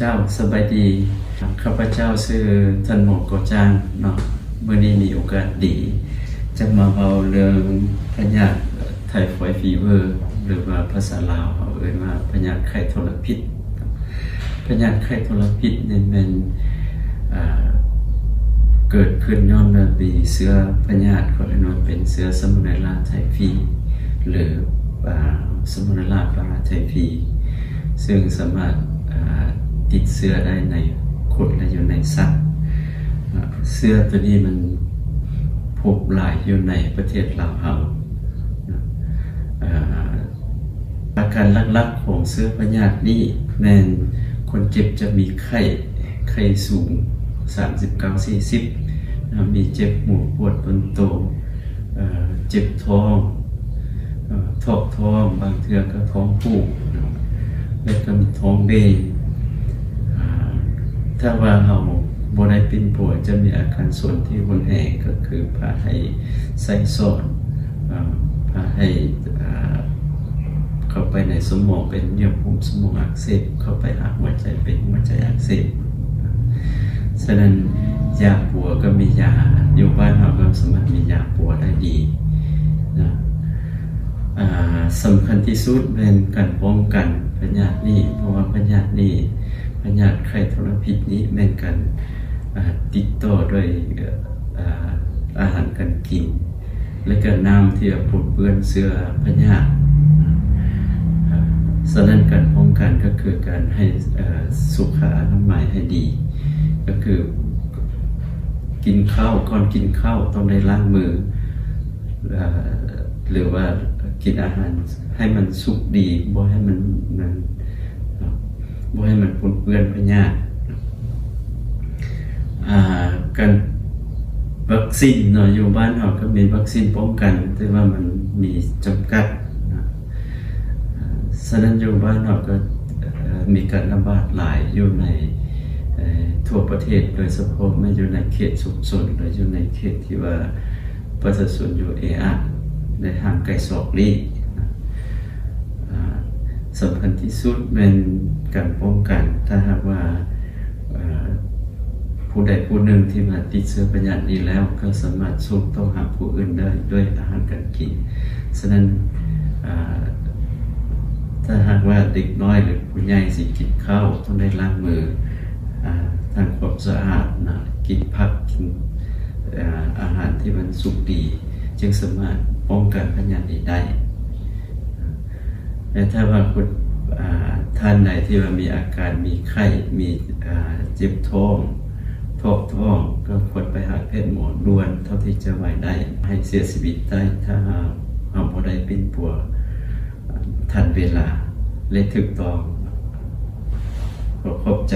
เจ้าสบายดีข้าพเจ้าชื่อท่านหมอก่อจ้างเนาะเมื่อนี้มีโอกาสดีจะมาเบาเรื่องพยาธิไทฟอยด์ฟีเวอร์หรือว่าภาษาลาวเขาเอ่ยว่าพยาธิไข้ทรพิษพยาธิไข้ทรพิษเนี่ยมันเกิดขึ้นย้อนปีเชื้อพยาธิเขาเรียกว่าเป็นเชื้อซามูเนลลาไทฟีหรือซามูเนลลาปาราไทฟีซึ่งสามารถติดเชื้อได้ในคนและอยู่ในสัตว์เชื้อตัวนี้มันพบหลายอยู่ในประเทศลาวเฮาอาการลักๆของเชื้อพยาธินี้แม้นคนเจ็บจะมีไข้สูง39-40มีเจ็บหัวปวดต้นโตเจ็บท้องท้องบางเทื่อก็ท้องผูกแล้วก็มีท้องเบ่งถ้าว่าเราบ่ได้เป็นป่วยจะมีอาการส่วนที่รุนแรงก็คือพาให้ไส้สอนพาให้เข้าไปในสมองเป็นเยื่อหุ้มสมองอักเสบเข้าไปหาหัวใจเป็นหัวใจอักเสบฉะนั้นยาปัวก็มียาอยู่บ้านเราก็สามารถมียาปัวได้ดีนะสำคัญที่สุดเป็นการป้องกันพยาธินี้เพราะว่าพยาธินี้พยาธิไข้ทรพิษนี้เป็นการติดต่อด้วยอาหารการกินและก็น้ำที่ปนเปื้อนเชื้อพยาธิฉะนั้นการป้องกันก็คือการให้สุขอนามัยให้ดีก็คือกินข้าวก่อนกินข้าวต้องได้ล้างมือหรือว่ากินอาหารให้มันสุกดีบ่ให้มันปนเปื้อนพยาธิการวัคซีนเนาะอยู่บ้านเราก็มีวัคซีนป้องกันแต่ว่ามันมีจำกัดฉะนั้นอยู่บ้านเราก็มีการระบาดหลายอยู่ในทั่วประเทศโดยเฉพาะไม่อยู่ในเขตชุมชนหรืออยู่ในเขตที่ว่าประชาชนอยู่อัดในห่างไกลศอกลี้สำคัญที่สุดเป็นการป้องกันถ้าหากว่าผู้ใดผู้หนึ่งที่มาติดเชื้อพยาธินี้แล้วก็สามารถส่งต่อหาผู้อื่นได้ด้วยอาหารการกินฉะนั้นถ้าหากว่าเด็กน้อยหรือผู้ใหญ่สิกินข้าวต้องได้ล้างมือทำความสะอาดนะกินผักกินอาหารที่มันสุกดีจึงสามารถป้องกันพยาธินี้ได้แต่ถ้าว่าคนท่านใดที่ว่ามีอาการมีไข้มีเจ็บท้องก็ควรไปหาแพทย์หมอด่วนเท่าที่จะไหวได้ให้เสียชีวิตได้ถ้าเอาบ่ได้เป็นปัวทันเวลาและถูกต้องขอบใจ